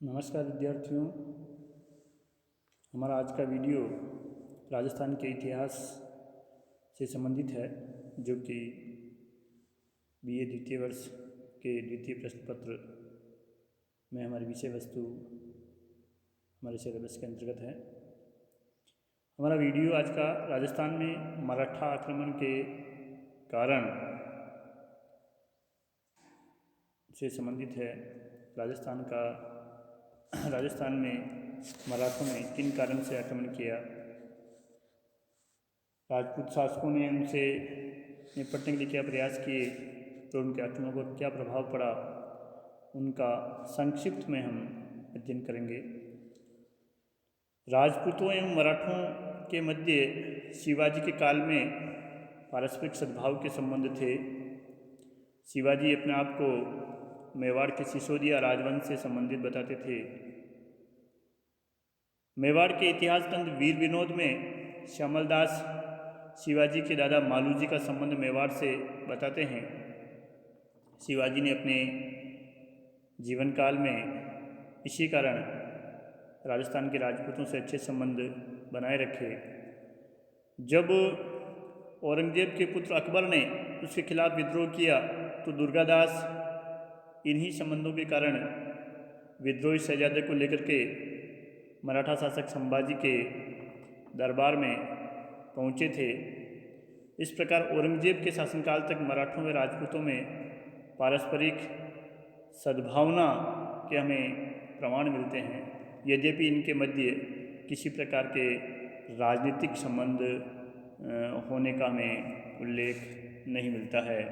नमस्कार विद्यार्थियों। हमारा आज का वीडियो राजस्थान के इतिहास से संबंधित है, जो कि बीए द्वितीय वर्ष के द्वितीय प्रश्न पत्र में हमारी विषय वस्तु हमारे सिलेबस के अंतर्गत है। हमारा वीडियो आज का राजस्थान में मराठा आक्रमण के कारण से संबंधित है। राजस्थान में मराठों ने किन कारण से आक्रमण किया, राजपूत शासकों ने उनसे निपटने के लिए क्या प्रयास किए तो उनके आक्रमण पर क्या प्रभाव पड़ा, उनका संक्षिप्त में हम अध्ययन करेंगे। राजपूतों एवं मराठों के मध्य शिवाजी के काल में पारस्परिक सद्भाव के संबंध थे। शिवाजी अपने आप को मेवाड़ के सिसोदिया राजवंश से संबंधित बताते थे। मेवाड़ के इतिहास ग्रंथ वीर विनोद में श्यामलदास शिवाजी के दादा मालूजी का संबंध मेवाड़ से बताते हैं। शिवाजी ने अपने जीवन काल में इसी कारण राजस्थान के राजपूतों से अच्छे संबंध बनाए रखे। जब औरंगजेब के पुत्र अकबर ने उसके खिलाफ विद्रोह किया तो दुर्गादास इन्हीं संबंधों के कारण विद्रोही शहजादे को लेकर के मराठा शासक संभाजी के दरबार में पहुँचे थे। इस प्रकार औरंगजेब के शासनकाल तक मराठों व राजपूतों में पारस्परिक सद्भावना के हमें प्रमाण मिलते हैं, यद्यपि इनके मध्य किसी प्रकार के राजनीतिक संबंध होने का हमें उल्लेख नहीं मिलता है।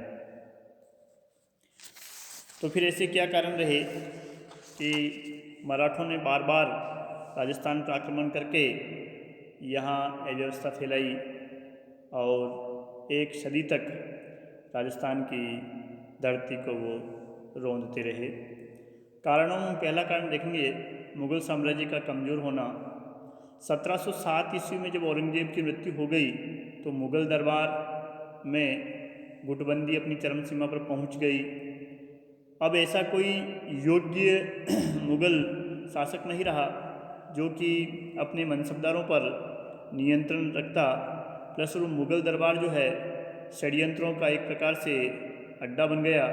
तो फिर ऐसे क्या कारण रहे कि मराठों ने बार बार राजस्थान पर आक्रमण करके यहाँ अव्यवस्था फैलाई और एक सदी तक राजस्थान की धरती को वो रौंदते रहे। कारणों में पहला कारण देखेंगे मुग़ल साम्राज्य का कमज़ोर होना। 1707 ईस्वी में जब औरंगजेब की मृत्यु हो गई तो मुग़ल दरबार में गुटबंदी अपनी चरम सीमा पर पहुंच गई। अब ऐसा कोई योग्य मुग़ल शासक नहीं रहा जो कि अपने मनसबदारों पर नियंत्रण रखता। प्लस वो मुग़ल दरबार जो है षड्यंत्रों का एक प्रकार से अड्डा बन गया।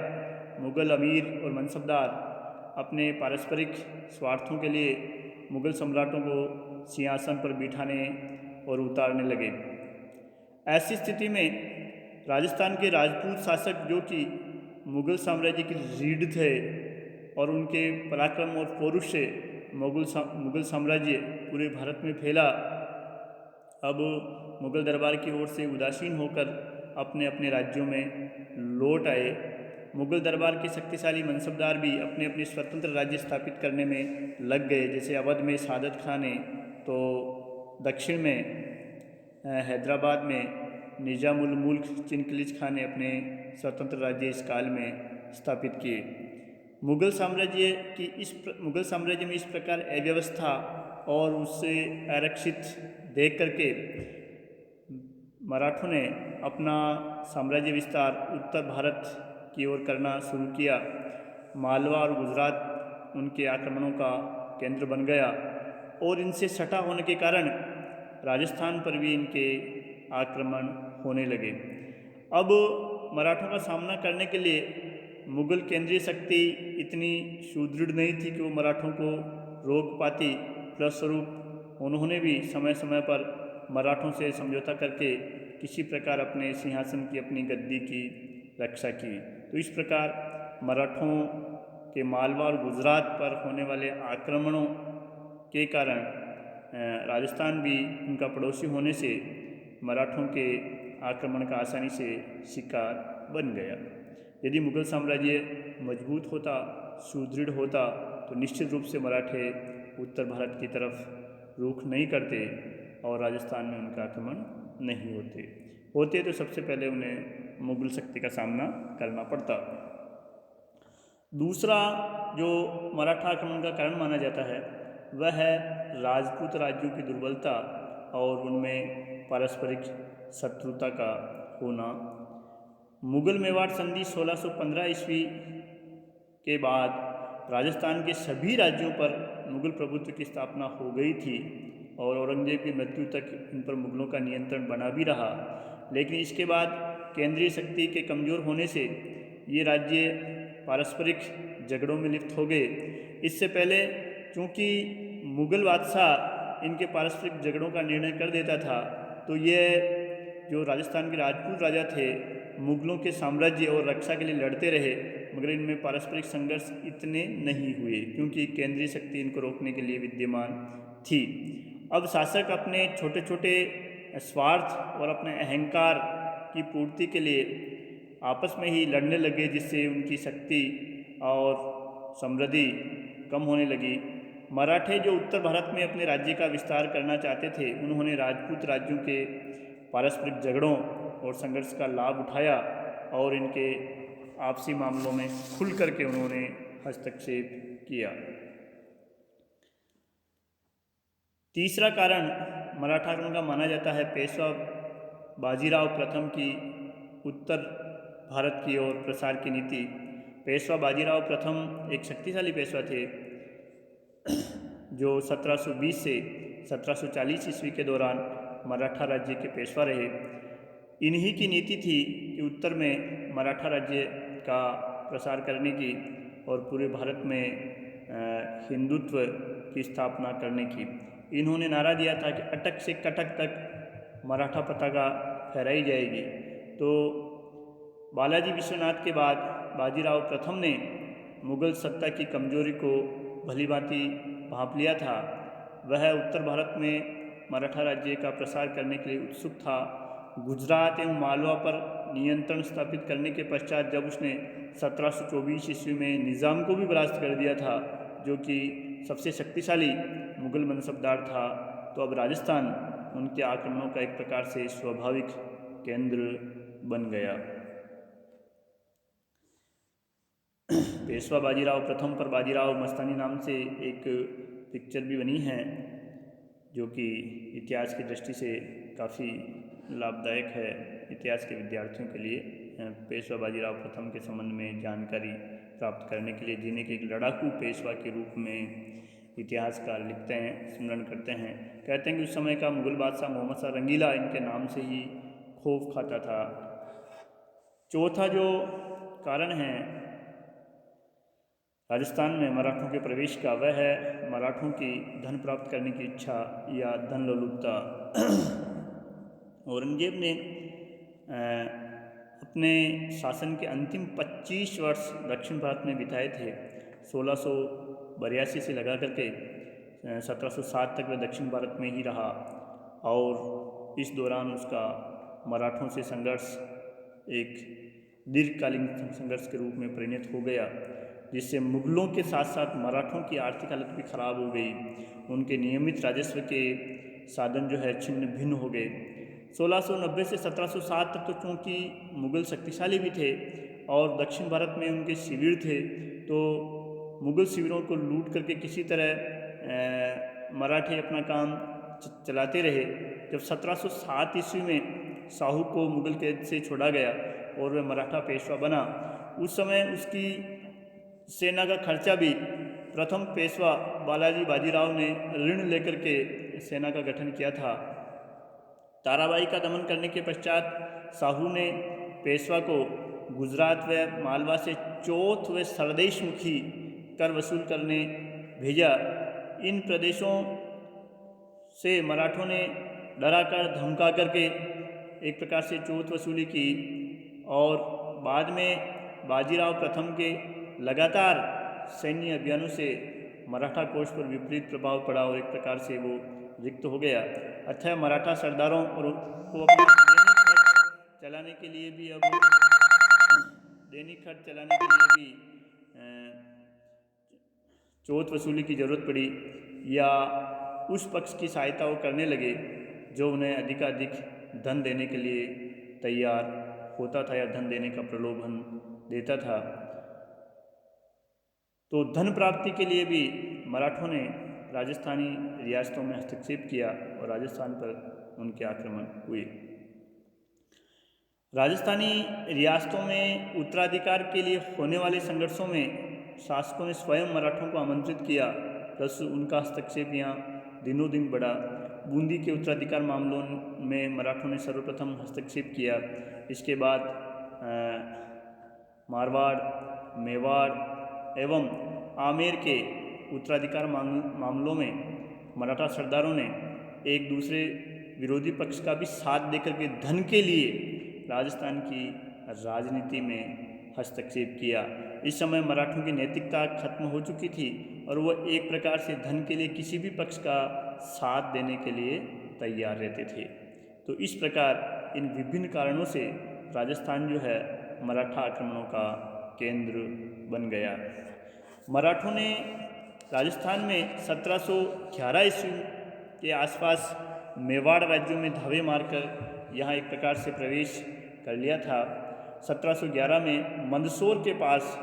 मुग़ल अमीर और मनसबदार अपने पारस्परिक स्वार्थों के लिए मुग़ल सम्राटों को सिंहासन पर बिठाने और उतारने लगे। ऐसी स्थिति में राजस्थान के राजपूत शासक जो कि मुग़ल साम्राज्य की रीढ़ थे और उनके पराक्रम और पौरुष से मुग़ल साम्राज्य पूरे भारत में फैला, अब मुग़ल दरबार की ओर से उदासीन होकर अपने अपने राज्यों में लौट आए। मुग़ल दरबार के शक्तिशाली मनसबदार भी अपने अपने स्वतंत्र राज्य स्थापित करने में लग गए। जैसे अवध में सादत खान है, तो दक्षिण में हैदराबाद में निज़ामुल मुल्क चिनकिलिज खान ने अपने स्वतंत्र राज्य इस काल में स्थापित किए। मुग़ल साम्राज्य में इस प्रकार अव्यवस्था और उससे आरक्षित देख करके मराठों ने अपना साम्राज्य विस्तार उत्तर भारत की ओर करना शुरू किया। मालवा और गुजरात उनके आक्रमणों का केंद्र बन गया और इनसे सटा होने के कारण राजस्थान पर भी इनके आक्रमण होने लगे। अब मराठों का सामना करने के लिए मुग़ल केंद्रीय शक्ति इतनी सुदृढ़ नहीं थी कि वो मराठों को रोक पाती। प्लस स्वरूप उन्होंने भी समय समय पर मराठों से समझौता करके किसी प्रकार अपने सिंहासन की, अपनी गद्दी की रक्षा की। तो इस प्रकार मराठों के मालवा और गुजरात पर होने वाले आक्रमणों के कारण राजस्थान भी उनका पड़ोसी होने से मराठों के आक्रमण का आसानी से शिकार बन गया। यदि मुग़ल साम्राज्य मजबूत होता, सुदृढ़ होता, तो निश्चित रूप से मराठे उत्तर भारत की तरफ रुख नहीं करते और राजस्थान में उनका आक्रमण नहीं होते तो सबसे पहले उन्हें मुग़ल शक्ति का सामना करना पड़ता। दूसरा जो मराठा आक्रमण का कारण माना जाता है वह है राजपूत राज्यों की दुर्बलता और उनमें पारस्परिक शत्रुता का होना। मुग़ल मेवाड़ संधि 1615 ईस्वी के बाद राजस्थान के सभी राज्यों पर मुग़ल प्रभुत्व की स्थापना हो गई थी और औरंगज़ेब की मृत्यु तक इन पर मुग़लों का नियंत्रण बना भी रहा। लेकिन इसके बाद केंद्रीय शक्ति के कमज़ोर होने से ये राज्य पारस्परिक झगड़ों में लिप्त हो गए। इससे पहले चूँकि मुग़ल बादशाह इनके पारस्परिक झगड़ों का निर्णय कर देता था, तो ये जो राजस्थान के राजपूत राजा थे मुग़लों के साम्राज्य और रक्षा के लिए लड़ते रहे, मगर इनमें पारस्परिक संघर्ष इतने नहीं हुए क्योंकि केंद्रीय शक्ति इनको रोकने के लिए विद्यमान थी। अब शासक अपने छोटे छोटे स्वार्थ और अपने अहंकार की पूर्ति के लिए आपस में ही लड़ने लगे, जिससे उनकी शक्ति और समृद्धि कम होने लगी। मराठे जो उत्तर भारत में अपने राज्य का विस्तार करना चाहते थे, उन्होंने राजपूत राज्यों के पारस्परिक झगड़ों और संघर्ष का लाभ उठाया और इनके आपसी मामलों में खुल करके उन्होंने हस्तक्षेप किया। तीसरा कारण मराठा आक्रमण का माना जाता है पेशवा बाजीराव प्रथम की उत्तर भारत की ओर प्रसार की नीति। पेशवा बाजीराव प्रथम एक शक्तिशाली पेशवा थे जो 1720 से 1740 ईस्वी के दौरान मराठा राज्य के पेशवा रहे। इन्हीं की नीति थी कि उत्तर में मराठा राज्य का प्रसार करने की और पूरे भारत में हिंदुत्व की स्थापना करने की। इन्होंने नारा दिया था कि अटक से कटक तक मराठा पताका फहराई जाएगी। तो बालाजी विश्वनाथ के बाद बाजीराव प्रथम ने मुग़ल सत्ता की कमजोरी को भलीभांति भांप लिया था। वह उत्तर भारत में मराठा राज्य का प्रसार करने के लिए उत्सुक था। गुजरात एवं मालवा पर नियंत्रण स्थापित करने के पश्चात जब उसने 1724 ईस्वी में निज़ाम को भी परास्त कर दिया था, जो कि सबसे शक्तिशाली मुग़ल मनसबदार था, तो अब राजस्थान उनके आक्रमणों का एक प्रकार से स्वाभाविक केंद्र बन गया। पेशवा बाजीराव प्रथम पर बाजीराव मस्तानी नाम से एक पिक्चर भी बनी है, जो कि इतिहास की दृष्टि से काफ़ी लाभदायक है इतिहास के विद्यार्थियों के लिए। पेशवा बाजीराव प्रथम के संबंध में जानकारी प्राप्त करने के लिए जिन्हें एक लड़ाकू पेशवा के रूप में इतिहासकार लिखते हैं, स्मरण करते हैं। कहते हैं कि उस समय का मुग़ल बादशाह मोहम्मद शाह रंगीला इनके नाम से ही खौफ खाता था। चौथा जो कारण है राजस्थान में मराठों के प्रवेश का, वह है मराठों की धन प्राप्त करने की इच्छा या धन लोलुपता। औरंगजेब ने अपने शासन के अंतिम 25 वर्ष दक्षिण भारत में बिताए थे। 1682 से लगा करके 1707 तक वह दक्षिण भारत में ही रहा और इस दौरान उसका मराठों से संघर्ष एक दीर्घकालीन संघर्ष के रूप में परिणत हो गया, जिससे मुग़लों के साथ साथ मराठों की आर्थिक हालत भी खराब हो गई। उनके नियमित राजस्व के साधन जो है छिन्न भिन्न हो गए। 1690 से 1707 तक तो चूँकि मुग़ल शक्तिशाली भी थे और दक्षिण भारत में उनके शिविर थे, तो मुग़ल शिविरों को लूट करके किसी तरह मराठे अपना काम चलाते रहे। जब 1707 ईस्वी में शाहू को मुग़ल कैद से छोड़ा गया और वह मराठा पेशवा बना, उस समय उसकी सेना का खर्चा भी प्रथम पेशवा बालाजी बाजीराव ने ऋण लेकर के सेना का गठन किया था। ताराबाई का दमन करने के पश्चात शाहू ने पेशवा को गुजरात व मालवा से चौथ व सरदेशमुखी कर वसूल करने भेजा। इन प्रदेशों से मराठों ने डरा कर धमका करके एक प्रकार से चौथ वसूली की और बाद में बाजीराव प्रथम के लगातार सैन्य अभियानों से मराठा कोष पर विपरीत प्रभाव पड़ा और एक प्रकार से वो रिक्त हो गया। अतः मराठा सरदारों और को अपना दैनिक खर्च चलाने के लिए भी चौथ वसूली की ज़रूरत पड़ी या उस पक्ष की सहायता वो करने लगे जो उन्हें अधिकाधिक धन देने के लिए तैयार होता था या धन देने का प्रलोभन देता था। तो धन प्राप्ति के लिए भी मराठों ने राजस्थानी रियासतों में हस्तक्षेप किया और राजस्थान पर उनके आक्रमण हुए। राजस्थानी रियासतों में उत्तराधिकार के लिए होने वाले संघर्षों में शासकों ने स्वयं मराठों को आमंत्रित किया, प्लस उनका हस्तक्षेप यहाँ दिनों दिन बढ़ा। बूंदी के उत्तराधिकार मामलों में मराठों ने सर्वप्रथम हस्तक्षेप किया। इसके बाद मारवाड़, मेवाड़ एवं आमेर के उत्तराधिकार मामलों में मराठा सरदारों ने एक दूसरे विरोधी पक्ष का भी साथ देकर के धन के लिए राजस्थान की राजनीति में हस्तक्षेप किया। इस समय मराठों की नैतिकता खत्म हो चुकी थी और वह एक प्रकार से धन के लिए किसी भी पक्ष का साथ देने के लिए तैयार रहते थे। तो इस प्रकार इन विभिन्न कारणों से राजस्थान जो है मराठा आक्रमणों का केंद्र बन गया। मराठों ने राजस्थान में 1711 ईस्वी के आसपास मेवाड़ राज्यों में धावे मारकर यहाँ एक प्रकार से प्रवेश कर लिया था। 1711 में मंदसौर के पास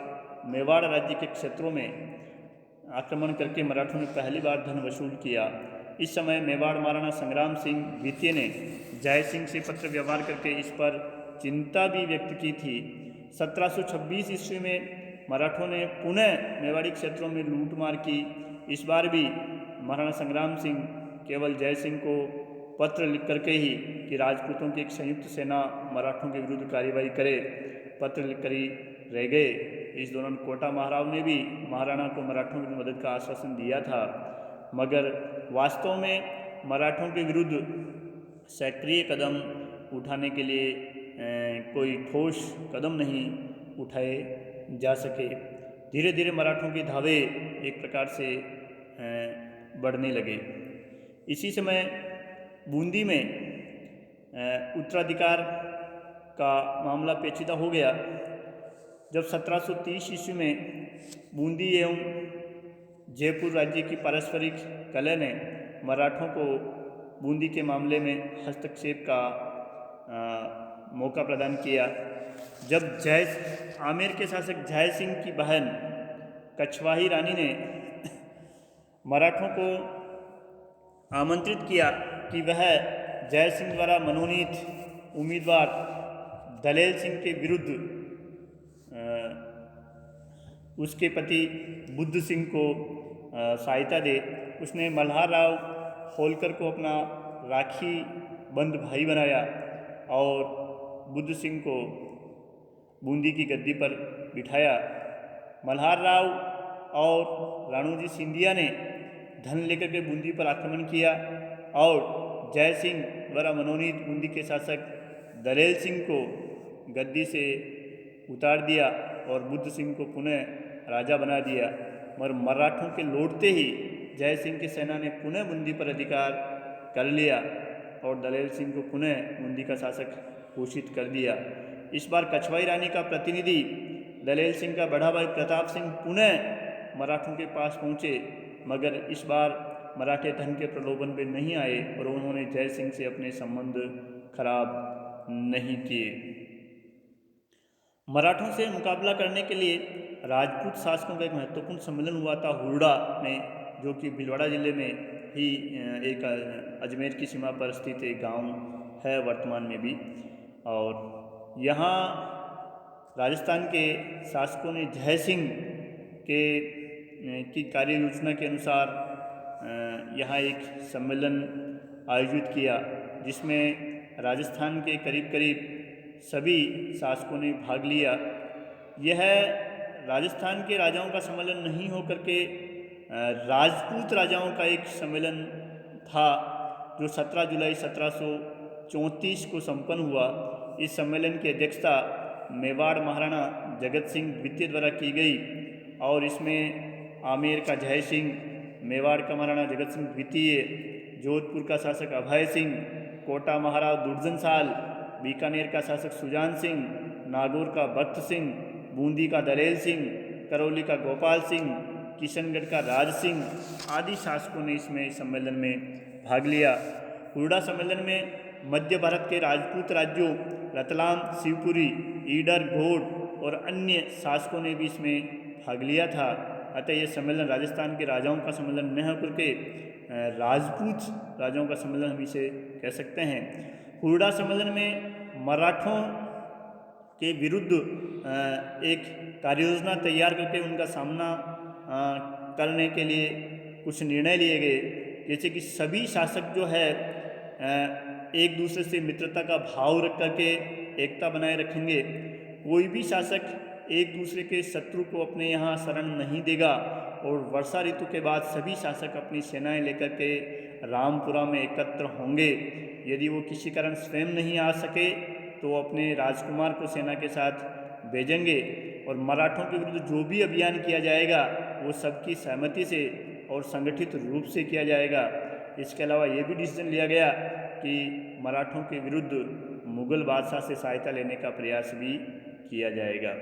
मेवाड़ राज्य के क्षेत्रों में आक्रमण करके मराठों ने पहली बार धन वसूल किया। इस समय मेवाड़ महाराणा संग्राम सिंह द्वितीय ने जय सिंह से पत्र व्यवहार करके इस पर चिंता भी व्यक्त की थी। 1726 ईस्वी में मराठों ने पुनः मेवाड़ी क्षेत्रों में लूटमार की। इस बार भी महाराणा संग्राम सिंह केवल जय सिंह को पत्र लिख करके ही कि राजपूतों की एक संयुक्त सेना मराठों के विरुद्ध कार्यवाही करे, पत्र लिखकर ही रह गए। इस दौरान कोटा महाराव ने भी महाराणा को मराठों की मदद का आश्वासन दिया था, मगर वास्तव में मराठों के विरुद्ध सक्रिय कदम उठाने के लिए कोई ठोस कदम नहीं उठाए जा सके। धीरे धीरे मराठों के धावे एक प्रकार से बढ़ने लगे। इसी समय बूंदी में उत्तराधिकार का मामला पेचीदा हो गया जब 1730 ईस्वी में बूंदी एवं जयपुर राज्य की पारस्परिक कलह ने मराठों को बूंदी के मामले में हस्तक्षेप का मौका प्रदान किया। जब आमेर के शासक जय सिंह की बहन कछवाही रानी ने मराठों को आमंत्रित किया कि वह जय सिंह द्वारा मनोनीत उम्मीदवार दलेल सिंह के विरुद्ध उसके पति बुद्ध सिंह को सहायता दे, उसने मल्हार राव होलकर को अपना राखी बंद भाई बनाया और बुद्ध सिंह को बूंदी की गद्दी पर बिठाया। मल्हार राव और राणोजी सिंधिया ने धन लेकर के बूंदी पर आक्रमण किया और जय सिंह द्वारा मनोनीत बूंदी के शासक दलेल सिंह को गद्दी से उतार दिया और बुद्ध सिंह को पुनः राजा बना दिया। मगर मराठों के लौटते ही जय सिंह की सेना ने पुनः बूंदी पर अधिकार कर लिया और दलेल सिंह को पुनः बूंदी का शासक घोषित कर दिया। इस बार कछवाई रानी का प्रतिनिधि दलेल सिंह का बड़ा भाई प्रताप सिंह पुनः मराठों के पास पहुँचे, मगर इस बार मराठे धन के प्रलोभन में नहीं आए और उन्होंने जय सिंह से अपने संबंध खराब नहीं किए। मराठों से मुकाबला करने के लिए राजपूत शासकों का एक महत्वपूर्ण सम्मेलन हुआ था हुरडा में, जो कि भीलवाड़ा जिले में ही एक अजमेर की सीमा पर स्थित एक गांव है वर्तमान में भी। और यहाँ राजस्थान के शासकों ने जय सिंह की कार्य योजना के अनुसार यहाँ एक सम्मेलन आयोजित किया, जिसमें राजस्थान के करीब करीब सभी शासकों ने भाग लिया। यह राजस्थान के राजाओं का सम्मेलन नहीं होकर के राजपूत राजाओं का एक सम्मेलन था, जो 17 जुलाई 1734 को संपन्न हुआ। इस सम्मेलन की अध्यक्षता मेवाड़ महाराणा जगत सिंह द्वितीय द्वारा की गई और इसमें आमेर का जय सिंह, मेवाड़ का महाराणा जगत सिंह द्वितीय, जोधपुर का शासक अभय सिंह, कोटा महाराव दुर्जन साल, बीकानेर का शासक सुजान सिंह, नागौर का भक्त सिंह, बूंदी का दलेल सिंह, करौली का गोपाल सिंह, किशनगढ़ का राज सिंह आदि शासकों ने इसमें सम्मेलन में भाग लिया। हुरडा सम्मेलन में मध्य भारत के राजपूत राज्यों रतलाम, शिवपुरी, ईडर, घोड़ और अन्य शासकों ने भी इसमें भाग लिया था। अतः यह सम्मेलन राजस्थान के राजाओं का सम्मेलन न होकर के राजपूत राजाओं का सम्मेलन हम इसे कह सकते हैं। हुरडा सम्मेलन में मराठों के विरुद्ध एक कार्ययोजना तैयार करके उनका सामना करने के लिए कुछ निर्णय लिए गए, जैसे कि सभी शासक जो है एक दूसरे से मित्रता का भाव रख करके एकता बनाए रखेंगे। कोई भी शासक एक दूसरे के शत्रु को अपने यहाँ शरण नहीं देगा और वर्षा ऋतु के बाद सभी शासक अपनी सेनाएं लेकर के रामपुरा में एकत्र होंगे। यदि वो किसी कारण स्वयं नहीं आ सके तो अपने राजकुमार को सेना के साथ भेजेंगे और मराठों के विरुद्ध जो भी अभियान किया जाएगा वो सबकी सहमति से और संगठित रूप से किया जाएगा। इसके अलावा ये भी डिसीजन लिया गया कि मराठों के विरुद्ध मुगल बादशाह से सहायता लेने का प्रयास भी किया जाएगा।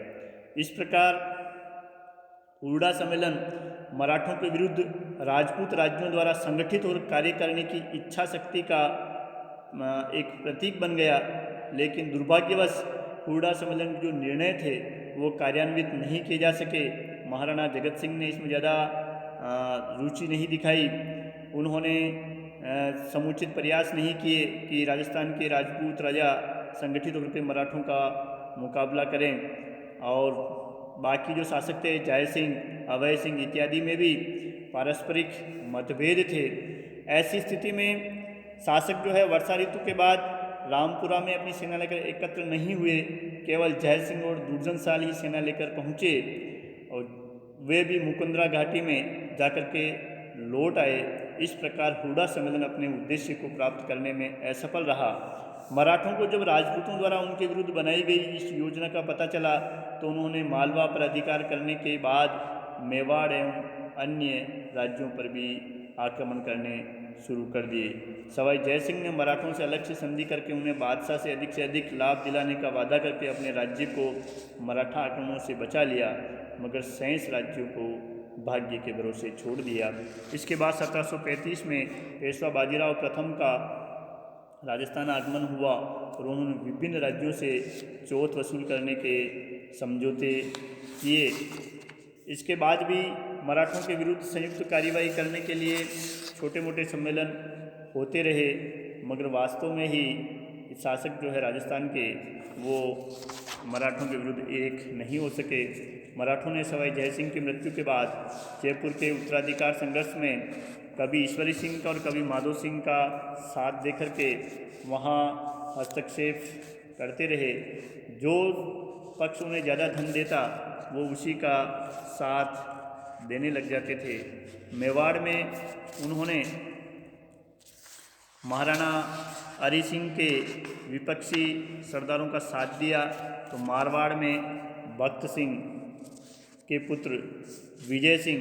इस प्रकार हुरडा सम्मेलन मराठों के विरुद्ध राजपूत राज्यों द्वारा संगठित और कार्य करने की इच्छा शक्ति का एक प्रतीक बन गया, लेकिन दुर्भाग्यवश हुरडा सम्मेलन के जो निर्णय थे वो कार्यान्वित नहीं किए जा सके। महाराणा जगत सिंह ने इसमें ज़्यादा रुचि नहीं दिखाई। उन्होंने समुचित प्रयास नहीं किए कि राजस्थान के राजपूत राजा संगठित होकर के मराठों का मुकाबला करें, और बाकी जो शासक थे जय सिंह, अभय सिंह इत्यादि में भी पारस्परिक मतभेद थे। ऐसी स्थिति में शासक जो है वर्षा ऋतु के बाद रामपुरा में अपनी सेना लेकर एकत्र नहीं हुए, केवल जय सिंह और दुर्जन साल ही सेना लेकर पहुँचे और वे भी मुकुंदरा घाटी में जाकर के लौट आए। इस प्रकार हुरडा सम्मेलन अपने उद्देश्य को प्राप्त करने में असफल रहा। मराठों को जब राजपूतों द्वारा उनके विरुद्ध बनाई गई इस योजना का पता चला तो उन्होंने मालवा पर अधिकार करने के बाद मेवाड़ एवं अन्य राज्यों पर भी आक्रमण करने शुरू कर दिए। सवाई जय सिंह ने मराठों से अलग से संधि करके उन्हें बादशाह से अधिक लाभ दिलाने का वादा करके अपने राज्य को मराठा आक्रमणों से बचा लिया, मगर शेष राज्यों को भाग्य के भरोसे छोड़ दिया। इसके बाद 1735 में पेशवा बाजीराव प्रथम का राजस्थान आगमन हुआ और उन्होंने विभिन्न राज्यों से चौथ वसूल करने के समझौते किए। इसके बाद भी मराठों के विरुद्ध संयुक्त कार्रवाई करने के लिए छोटे मोटे सम्मेलन होते रहे, मगर वास्तव में ही शासक जो है राजस्थान के वो मराठों के विरुद्ध एक नहीं हो सके। मराठों ने सवाई जय सिंह की मृत्यु के बाद जयपुर के उत्तराधिकार संघर्ष में कभी ईश्वरी सिंह का और कभी माधो सिंह का साथ देकर के वहाँ हस्तक्षेप करते रहे। जो पक्ष उन्हें ज़्यादा धन देता वो उसी का साथ देने लग जाते थे। मेवाड़ में उन्होंने महाराणा हरि सिंह के विपक्षी सरदारों का साथ दिया, तो मारवाड़ में भक्त सिंह के पुत्र विजय सिंह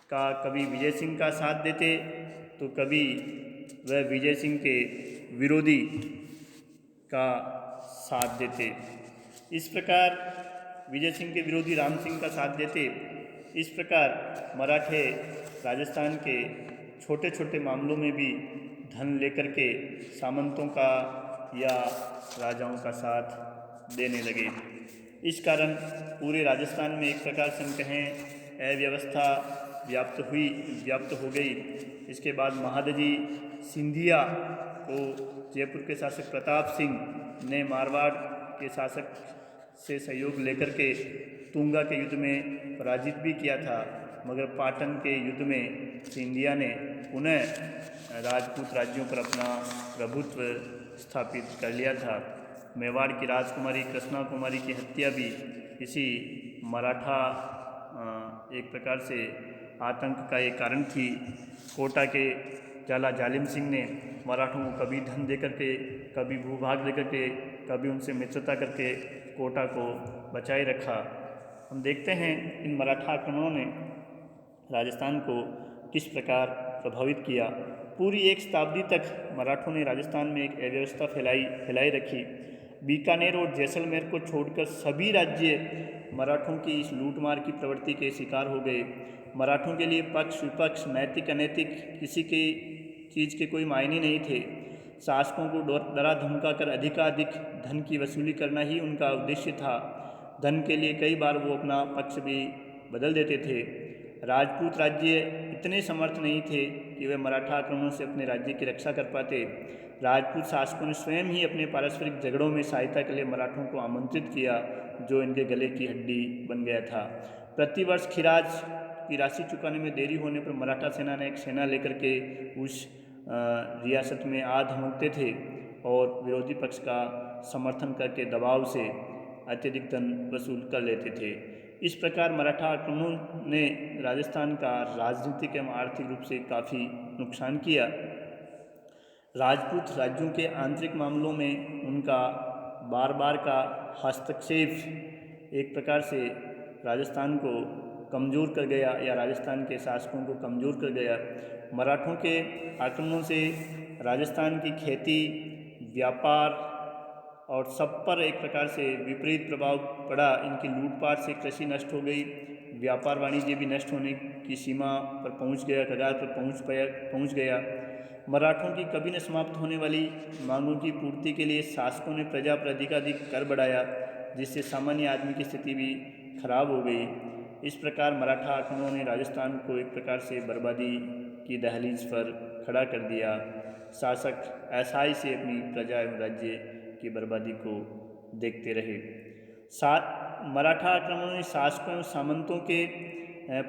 का कभी विजय सिंह का साथ देते तो कभी वह विजय सिंह के विरोधी का साथ देते। इस प्रकार विजय सिंह के विरोधी राम सिंह का साथ देते। इस प्रकार मराठे राजस्थान के छोटे छोटे मामलों में भी धन लेकर के सामंतों का या राजाओं का साथ देने लगे। इस कारण पूरे राजस्थान में एक प्रकार से हम कहें अव्यवस्था व्याप्त हो गई। इसके बाद महादजी सिंधिया को जयपुर के शासक प्रताप सिंह ने मारवाड़ के शासक से सहयोग लेकर के तुंगा के युद्ध में पराजित भी किया था, मगर पाटन के युद्ध में सिंधिया ने पुनः राजपूत राज्यों पर अपना प्रभुत्व स्थापित कर लिया था। मेवाड़ की राजकुमारी कृष्णा कुमारी की हत्या भी इसी मराठा एक प्रकार से आतंक का एक कारण थी। कोटा के झाला जालिम सिंह ने मराठों को कभी धन दे करके, कभी भूभाग दे करके, कभी उनसे मित्रता करके कोटा को बचाए रखा। हम देखते हैं इन मराठा आक्रमणों ने राजस्थान को किस प्रकार प्रभावित किया। पूरी एक शताब्दी तक मराठों ने राजस्थान में एक अव्यवस्था फैलाई रखी। बीकानेर और जैसलमेर को छोड़कर सभी राज्य मराठों की इस लूटमार की प्रवृत्ति के शिकार हो गए। मराठों के लिए पक्ष विपक्ष, नैतिक अनैतिक किसी की चीज़ के कोई मायने नहीं थे। शासकों को डरा धमका कर अधिकाधिक धन की वसूली करना ही उनका उद्देश्य था। धन के लिए कई बार वो अपना पक्ष भी बदल देते थे। राजपूत राज्य इतने समर्थ नहीं थे कि वे मराठा आक्रमणों से अपने राज्य की रक्षा कर पाते। राजपूत शासकों ने स्वयं ही अपने पारस्परिक झगड़ों में सहायता के लिए मराठों को आमंत्रित किया, जो इनके गले की हड्डी बन गया था। प्रतिवर्ष खिराज की राशि चुकाने में देरी होने पर मराठा सेना ने एक सेना लेकर के उस रियासत में आ धमकते थे और विरोधी पक्ष का समर्थन करके दबाव से अत्यधिक धन वसूल कर लेते थे। इस प्रकार मराठा आक्रमणों ने राजस्थान का राजनीतिक एवं आर्थिक रूप से काफ़ी नुकसान किया। राजपूत राज्यों के आंतरिक मामलों में उनका बार बार का हस्तक्षेप एक प्रकार से राजस्थान को कमज़ोर कर गया या राजस्थान के शासकों को कमज़ोर कर गया। मराठों के आक्रमणों से राजस्थान की खेती, व्यापार और सब पर एक प्रकार से विपरीत प्रभाव पड़ा। इनकी लूटपाट से कृषि नष्ट हो गई, व्यापार वाणिज्य भी नष्ट होने की सीमा पर पहुंच गया, कगार पर पहुंच गया। मराठों की कभी न समाप्त होने वाली मांगों की पूर्ति के लिए शासकों ने प्रजा पर अधिकाधिक कर बढ़ाया, जिससे सामान्य आदमी की स्थिति भी खराब हो गई। इस प्रकार मराठा आक्रमणों ने राजस्थान को एक प्रकार से बर्बादी की दहलीज पर खड़ा कर दिया। शासक ऐसाई से अपनी प्रजा एवं राज्य की बर्बादी को देखते रहे। मराठा आक्रमणों ने शासकों एवं सामंतों के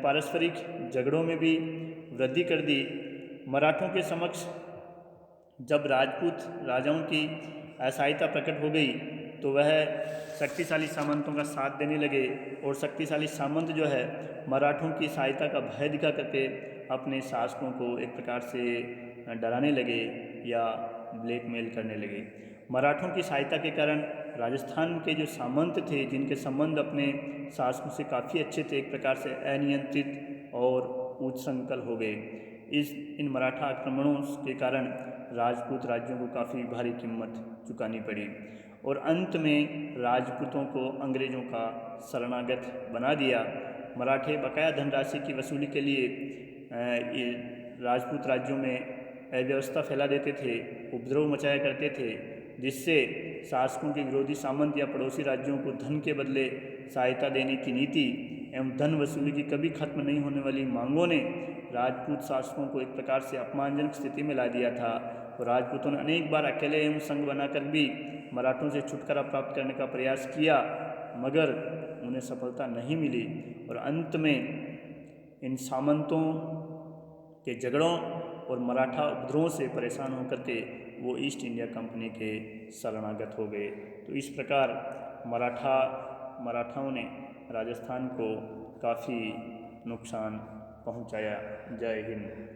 पारस्परिक झगड़ों में भी वृद्धि कर दी। मराठों के समक्ष जब राजपूत राजाओं की असहायता प्रकट हो गई तो वह शक्तिशाली सामंतों का साथ देने लगे और शक्तिशाली सामंत जो है मराठों की सहायता का भय दिखा करके अपने शासकों को एक प्रकार से डराने लगे या ब्लैकमेल करने लगे। मराठों की सहायता के कारण राजस्थान के जो सामंत थे, जिनके संबंध अपने शासकों से काफ़ी अच्छे थे, एक प्रकार से अनियंत्रित और उच्छृंखल हो गए। इन मराठा आक्रमणों के कारण राजपूत राज्यों को काफ़ी भारी कीमत चुकानी पड़ी और अंत में राजपूतों को अंग्रेज़ों का शरणागत बना दिया। मराठे बकाया धनराशि की वसूली के लिए राजपूत राज्यों में अव्यवस्था फैला देते थे, उपद्रव मचाया करते थे, जिससे शासकों के विरोधी सामंत या पड़ोसी राज्यों को धन के बदले सहायता देने की नीति एवं धन वसूली की कभी खत्म नहीं होने वाली मांगों ने राजपूत शासकों को एक प्रकार से अपमानजनक स्थिति में ला दिया था। और राजपूतों ने अनेक बार अकेले एवं संघ बनाकर भी मराठों से छुटकारा प्राप्त करने का प्रयास किया, मगर उन्हें सफलता नहीं मिली और अंत में इन सामंतों के झगड़ों और मराठा उपद्रवों से परेशान होकर के वो ईस्ट इंडिया कंपनी के शरणागत हो गए। तो इस प्रकार मराठाओं ने राजस्थान को काफ़ी नुकसान पहुंचाया। जय हिंद।